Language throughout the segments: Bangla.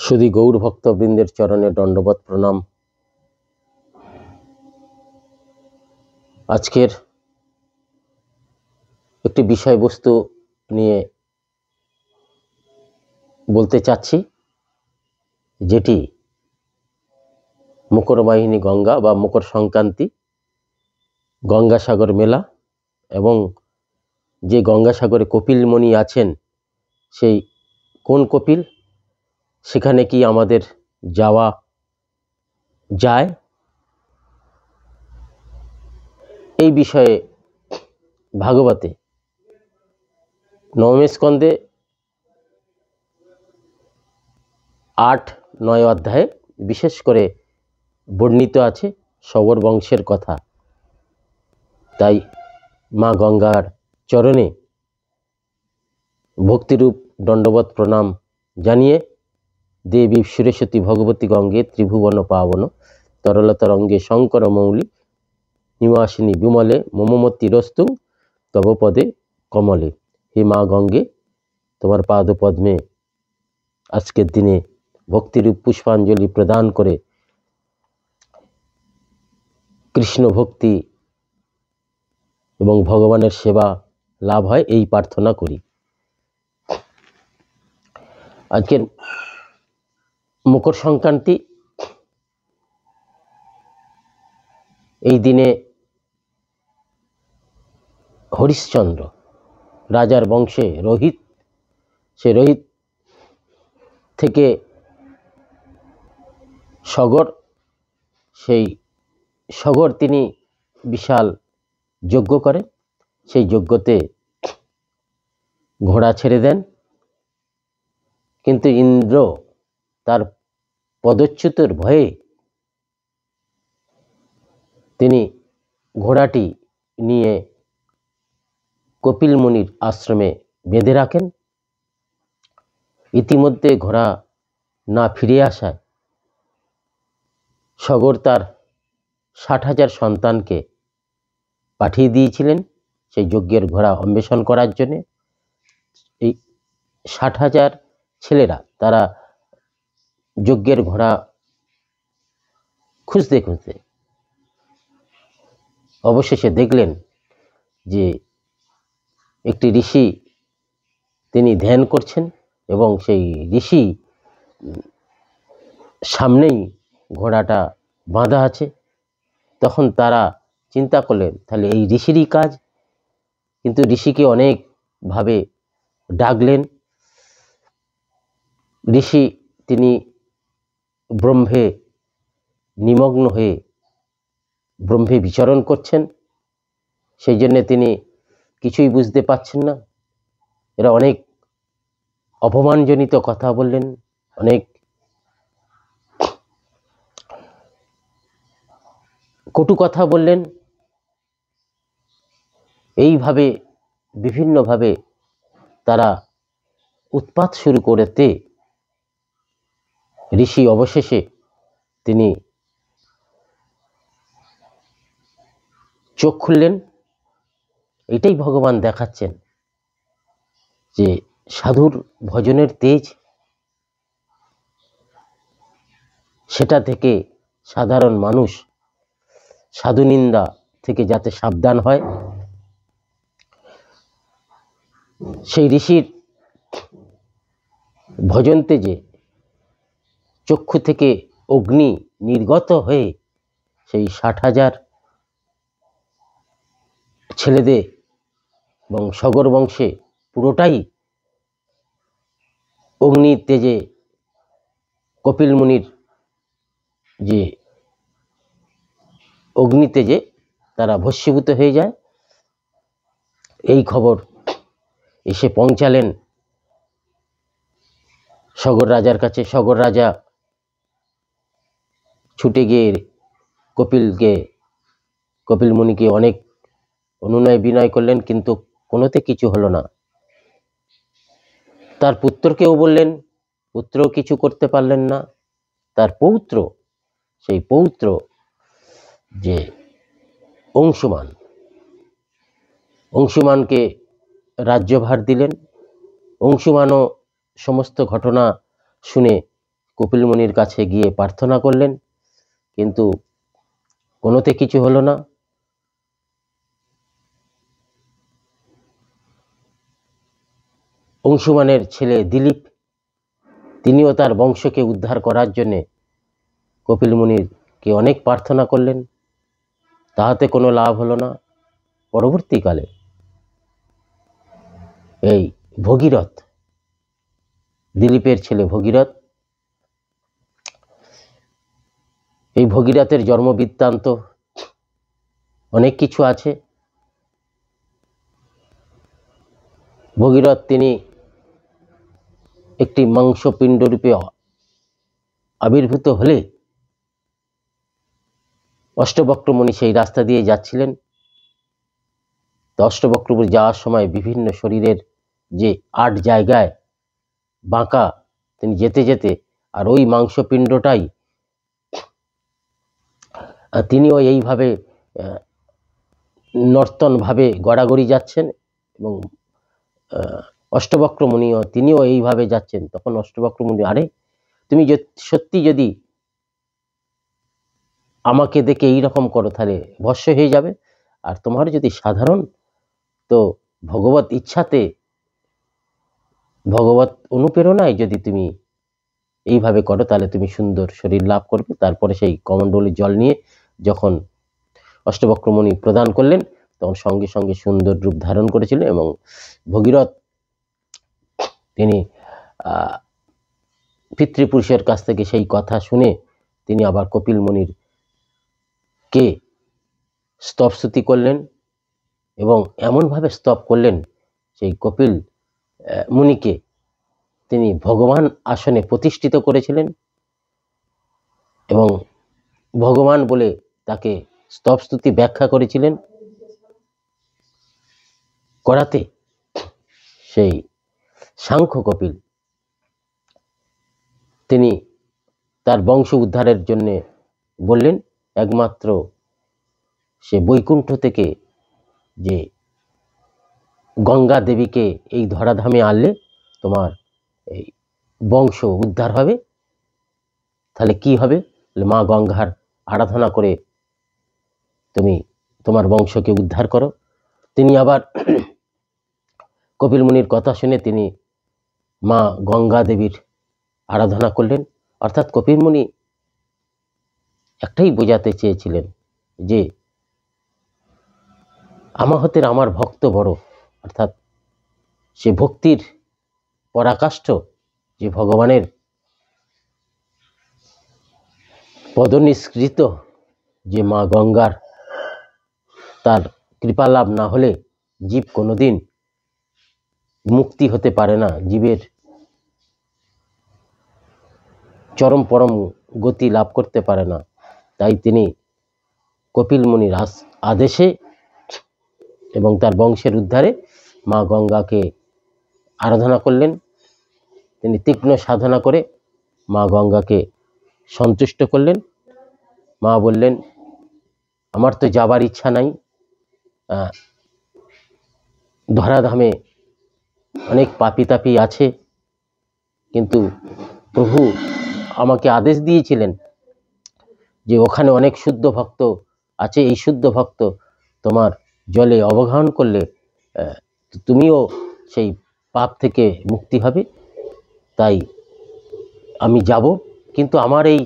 শুধু গৌর ভক্তবৃন্দের চরণে দণ্ডবত প্রণাম। আজকের একটি বিষয়বস্তু নিয়ে বলতে চাচ্ছি, যেটি মকরবাহিনী গঙ্গা বা মকর সংক্রান্তি, গঙ্গাসাগর মেলা এবং যে গঙ্গাসাগরে কপিলমণি আছেন সেই কোন কপিল, সেখানে কি আমাদের যাওয়া যায়, এই বিষয়ে ভাগবতে নবম স্কন্ধে 8-9 অধ্যায়ে বিশেষ করে বর্ণিত আছে সগর বংশের কথা। তাই মা গঙ্গার চরণে ভক্তিরূপ দণ্ডবত প্রণাম জানিয়ে, দেবী সুরেশ্বতী ভগবতী গঙ্গে ত্রিভুবন পাবন তরলতরঙ্গে শঙ্কর মৌলি নিবাসিনী বিমলে মমমতি রস্তু তব পদে কমলে। হে মা গঙ্গে, তোমার পাদপদ্মে আজকের দিনে ভক্তিরূপ পুষ্পাঞ্জলি প্রদান করে কৃষ্ণ ভক্তি এবং ভগবানের সেবা লাভ হয়, এই প্রার্থনা করি। আজকের মকর সংক্রান্তি, এই দিনে হরিশ্চন্দ্র রাজার বংশে রোহিত, সে রোহিত থেকে সগর, সেই সগর তিনি বিশাল যজ্ঞ করেন। সেই যজ্ঞতে ঘোড়া ছেড়ে দেন, কিন্তু ইন্দ্র তার পদচ্যুতের ভয়ে তিনি ঘোড়াটি নিয়ে কপিল মুনির আশ্রমে বেঁধে রাখেন। ইতিমধ্যে ঘোড়া না ফিরে আসায় সগর তার 60,000 সন্তানকে পাঠিয়ে দিয়েছিলেন সেই যজ্ঞের ঘোড়া অন্বেষণ করার জন্যে। এই 60,000 ছেলেরা তারা যজ্ঞের ঘোড়া খুঁজতে খুঁজতে অবশেষে দেখলেন যে একটি ঋষি তিনি ধ্যান করছেন এবং সেই ঋষি সামনেই ঘোড়াটা বাঁধা আছে। তখন তারা চিন্তা করলেন তাহলে এই ঋষিরই কাজ, কিন্তু ঋষিকে অনেকভাবে ডাকলেন। ঋষি তিনি ব্রহ্মে নিমগ্ন হয়ে ব্রহ্মে বিচরণ করছেন, সেই জন্য তিনি কিছুই বুঝতে পারছেন না। এরা অনেক অপমানজনিত কথা বললেন, অনেক কটু কথা বললেন। এইভাবে বিভিন্নভাবে তারা উৎপাত শুরু করতে ঋষি অবশেষে তিনি চোখ খুললেন। এটাই ভগবান দেখাচ্ছেন যে সাধুর ভজনের তেজ, সেটা থেকে সাধারণ মানুষ সাধু নিন্দা থেকে যাতে সাবধান হয়। সেই ঋষির ভজন তেজে চক্ষু থেকে অগ্নি নির্গত হয়ে সেই 60,000 ছেলেদের এবং সগর বংশে পুরোটাই অগ্নির তেজে, কপিল মুনির যে অগ্নি তেজে তারা ভস্মীভূত হয়ে যায়। এই খবর এসে পৌঁছালেন সগর রাজার কাছে। সগর রাজা ছুটে গিয়ে কপিল মুনিকে অনেক অনুনয় বিনয় করলেন, কিন্তু কোনোতে কিছু হলো না। তার পুত্রকেও বললেন, পুত্রও কিছু করতে পারলেন না। তার পৌত্র, সেই পৌত্র যে অংশুমানকে রাজ্যভার দিলেন। অংশুমানও সমস্ত ঘটনা শুনে কপিল মুনির কাছে গিয়ে প্রার্থনা করলেন, কিন্তু কোনোতে কিছু হলো না। অংশুমানের ছেলে দিলীপ, তিনিও তার বংশকে উদ্ধার করার জন্যে কপিল মুনিরকে অনেক প্রার্থনা করলেন, তাহাতে কোনো লাভ হলো না। পরবর্তীকালে এই ভগীরথ, দিলীপের ছেলে ভগীরথ, এই ভগীরথের জন্ম বৃত্তান্ত অনেক কিছু আছে। ভগীরথ তিনি একটি মাংসপিণ্ড রূপে আবির্ভূত হলে অষ্টবক্রমণি সেই রাস্তা দিয়ে যাচ্ছিলেন। তো অষ্টবক্রমণি যাওয়ার সময় বিভিন্ন শরীরের যে 8 জায়গায় বাঁকা তিনি যেতে যেতে, আর ওই মাংসপিণ্ডটাই তিনিও এইভাবে নর্তনভাবে গড়াগড়ি যাচ্ছেন এবং অষ্টবক্রমণিও তিনিও এইভাবে যাচ্ছেন। তখন অষ্টবক্রমণি, আরে তুমি সত্যি যদি আমাকে দেখে এইরকম করো তাহলে ভস্য হয়ে যাবে, আর তোমার যদি সাধারণ তো ভগবত ইচ্ছাতে ভগবত অনুপ্রেরণায় যদি তুমি এইভাবে করো তাহলে তুমি সুন্দর শরীর লাভ করবে। তারপরে সেই কমণ্ডলের জল নিয়ে যখন অষ্টবক্রমণি প্রদান করলেন তখন সঙ্গে সঙ্গে সুন্দর রূপ ধারণ করেছিলেন এবং ভগীরথ তিনি পিতৃপুরুষের কাছ থেকে সেই কথা শুনে তিনি আবার কপিল মুনির কে স্তবস্তুতি করলেন এবং এমনভাবে স্তব করলেন সেই কপিল মুনিকে তিনি ভগবান আসনে প্রতিষ্ঠিত করেছিলেন এবং ভগবান বলে তাকে স্তবস্তুতি ব্যাখ্যা করেছিলেন। করাতে সেই সাংখ্য কপিল তিনি তার বংশ উদ্ধারের জন্য বললেন, একমাত্র সে বৈকুণ্ঠ থেকে যে গঙ্গা দেবীকে এই ধরাধামে আনলে তোমার এই বংশ উদ্ধার হবে। তাহলে কি হবে? মা গঙ্গার আরাধনা করে তুমি তোমার বংশকে উদ্ধার করো। তিনি আবার কপিল মুনির কথা শুনে তিনি মা গঙ্গা দেবীর আরাধনা করলেন। অর্থাৎ কপিল মুনি একটাই বোঝাতে চেয়েছিলেন যে আমাহতের আমার ভক্ত বড়, অর্থাৎ সে ভক্তির পরাকাষ্ঠ যে ভগবানের পদনিষ্কৃত যে মা গঙ্গার, তার কৃপালাভ না হলে জীব কোনোদিন মুক্তি হতে পারে না, জীবের চরম পরম গতি লাভ করতে পারে না। তাই তিনি কপিল মুনির আদেশে এবং তার বংশের উদ্ধারে মা গঙ্গাকে আরাধনা করলেন। তিনি তীক্ষ্ণ সাধনা করে মা গঙ্গাকে সন্তুষ্ট করলেন। মা বললেন, আমার তো যাবার ইচ্ছা নাই, ধরাধামে অনেক পাপী তাপী আছে, কিন্তু প্রভু আমাকে আদেশ দিয়েছিলেন যে ওখানে অনেক শুদ্ধ ভক্ত আছে, এই শুদ্ধ ভক্ত তোমার জলে অবগাহন করলে তুমিও সেই পাপ থেকে মুক্তি হবে। তাই আমি যাব, কিন্তু আমার এই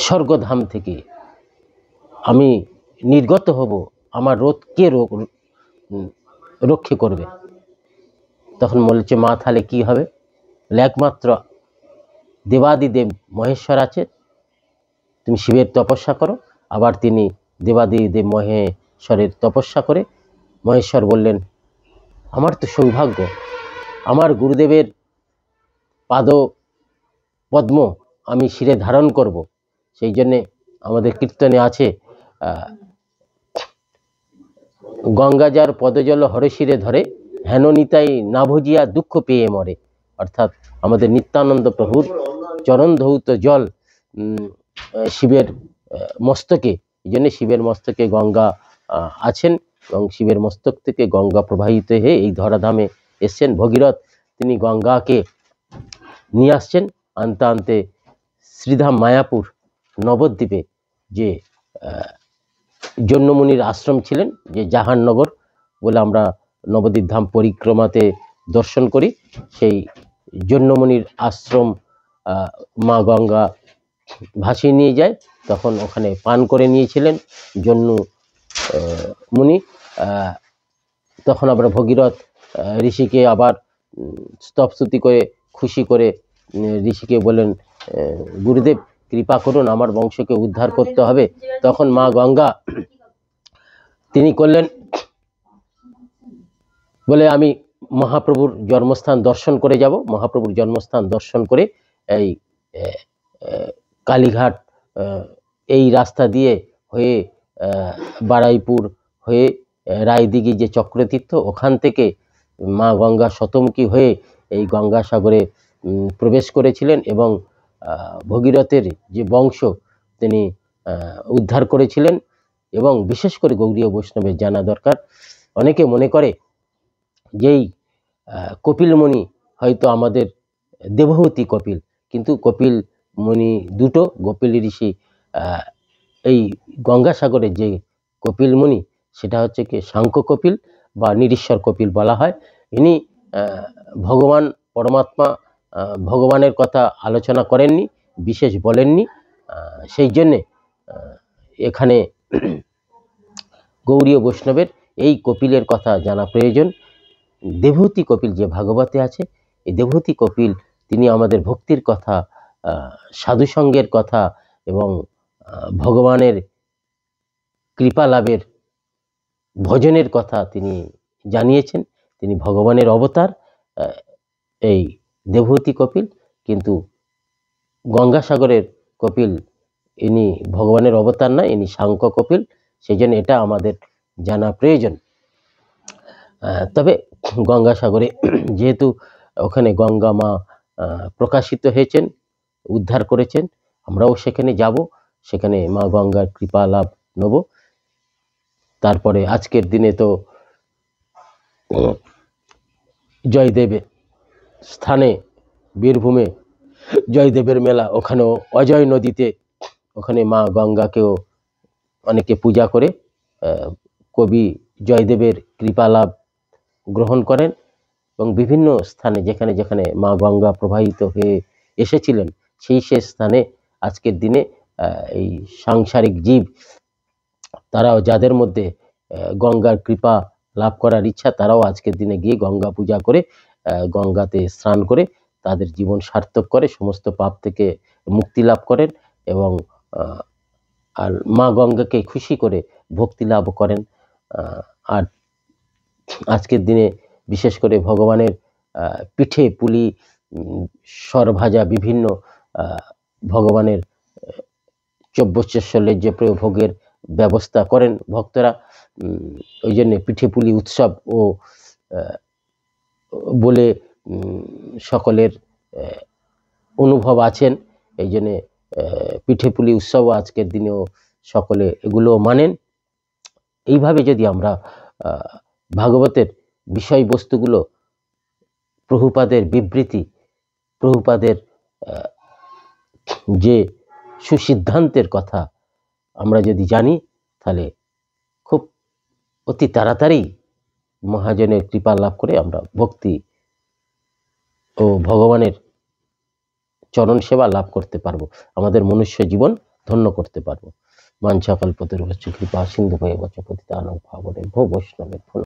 স্বর্গধাম থেকে আমি নির্গত হব, আমার কে রক্ষে করবে? তখন বলেছে, মা তাহলে কি হবে? একমাত্র দেবাদিদেব মহেশ্বর আছে, তুমি শিবের তপস্যা করো। আবার তিনি দেবাদিদেব মহেশ্বরের তপস্যা করে মহেশ্বর বললেন, আমার তো সৌভাগ্য, আমার গুরুদেবের পাদ পদ্ম আমি শিরে ধারণ করব। সেই জন্যে আমাদের কীর্তনে আছে, গঙ্গা যার পদজল হরশিরে ধরে, হেন নিতাই না ভজিয়া দুঃখ পেয়ে মরে। অর্থাৎ আমাদের নিত্যানন্দ প্রভুর চরণ ধৌত জল শিবের মস্তকে, এই জন্য শিবের মস্তকে গঙ্গা আছেন এবং শিবের মস্তক থেকে গঙ্গা প্রবাহিত হয়ে এই ধরাধামে এসছেন। ভগীরথ তিনি গঙ্গাকে নিয়ে আসছেন। আনতে আনতে শ্রীধাম মায়াপুর নবদ্বীপে যে জন্যমুনির আশ্রম ছিলেন, যে জাহাননগর বলে আমরা নবদ্বীপ ধাম পরিক্রমাতে দর্শন করি, সেই জন্যমুনির আশ্রম মা গঙ্গা ভাসিয়ে নিয়ে যায়। তখন ওখানে পান করে নিয়েছিলেন জন্য মুনি। তখন আবার ভগীরথ ঋষিকে আবার স্তবস্তুতি করে খুশি করে ঋষিকে বলেন, গুরুদেব কৃপা করুন, আমার বংশকে উদ্ধার করতে হবে। তখন মা গঙ্গা তিনি করলেন, বলে আমি মহাপ্রভুর জন্মস্থান দর্শন করে যাব। মহাপ্রভুর জন্মস্থান দর্শন করে এই কালীঘাট এই রাস্তা দিয়ে হয়ে বারাইপুর হয়ে রায়দিঘি যে চক্রতীর্থ, ওখান থেকে মা গঙ্গা শতমুখী হয়ে এই গঙ্গাসাগরে প্রবেশ করেছিলেন এবং ভগীরথের যে বংশ তিনি উদ্ধার করেছিলেন। এবং বিশেষ করে গৌড়ীয় বৈষ্ণবের জানা দরকার, অনেকে মনে করে যেই কপিলমণি হয়তো আমাদের দেবহূতি কপিল, কিন্তু কপিল মুনি দুটো, কপিল ঋষি এই গঙ্গাসাগরের যে কপিল মুনি সেটা হচ্ছে কি সাংখ্য কপিল বা নিরীশ্বর কপিল বলা হয়। ইনি ভগবান পরমাত্মা ভগবানের কথা আলোচনা করেননি, বিশেষ বলেননি। সেই জন্যে এখানে গৌড়ীয় বৈষ্ণবের এই কপিলের কথা জানা প্রয়োজন। দেবহূতি কপিল যে ভাগবতে আছে, এই দেবহূতি কপিল তিনি আমাদের ভক্তির কথা, সাধুসঙ্গের কথা এবং ভগবানের কৃপা লাভের ভজনের কথা তিনি জানিয়েছেন। তিনি ভগবানের অবতার এই দেবহূতি কপিল, কিন্তু গঙ্গাসাগরের কপিল ইনি ভগবানের অবতার নয়, ইনি সাংখ্য কপিল। সেই জন্য এটা আমাদের জানা প্রয়োজন। তবে গঙ্গাসাগরে যেহেতু ওখানে গঙ্গা মা প্রকাশিত হয়েছেন, উদ্ধার করেছেন, আমরাও সেখানে যাব, সেখানে মা গঙ্গার কৃপা লাভ নেব। তারপরে আজকের দিনে তো জয়দেবের স্থানে বীরভূমে জয়দেবের মেলা, ওখানেও অজয় নদীতে ওখানে মা গঙ্গাকেও অনেকে পূজা করে কবি জয়দেবের কৃপা লাভ গ্রহণ করেন। এবং বিভিন্ন স্থানে যেখানে যেখানে মা গঙ্গা প্রবাহিত হয়ে এসেছিলেন, সেই স্থানে আজকের দিনে এই সাংসারিক জীব তারাও, যাদের মধ্যে গঙ্গার কৃপা লাভ করার ইচ্ছা, তারাও আজকের দিনে গিয়ে গঙ্গা পূজা করে গঙ্গাতে স্নান করে তাদের জীবন সার্থক করে, সমস্ত পাপ থেকে মুক্তি লাভ করেন এবং আর মা গঙ্গাকে খুশি করে ভক্তি লাভ করেন। আর আজকের দিনে বিশেষ করে ভগবানের পিঠে পুলি, সরভাজা বিভিন্ন ভগবানের চব্যশ্বল্যের ভোগের ব্যবস্থা করেন ভক্তরা। ওই জন্যে পিঠে পুলি উৎসব ও বলে সকলের অনুভব আছেন। এই জন্যে পিঠে পুলি উৎসব আজকের দিনেও সকলে এগুলো মানেন। এইভাবে যদি আমরা ভাগবতের বিষয়বস্তুগুলো, প্রভুপাদের বিবৃতি, প্রভুপাদের যে সুসিদ্ধান্তের কথা আমরা যদি জানি, তাহলে খুব অতি তাড়াতাড়ি মহাজনের কৃপা লাভ করে আমরা ভক্তি ও ভগবানের চরণ সেবা লাভ করতে পারবো, আমাদের মনুষ্য জীবন ধন্য করতে পারবো। বাঞ্ছা কল্পতরুভ্যশ্চ কৃপা সিন্ধু ভয়েব চ পতিতানাং পাবনেভ্যো বৈষ্ণবেভ্যো।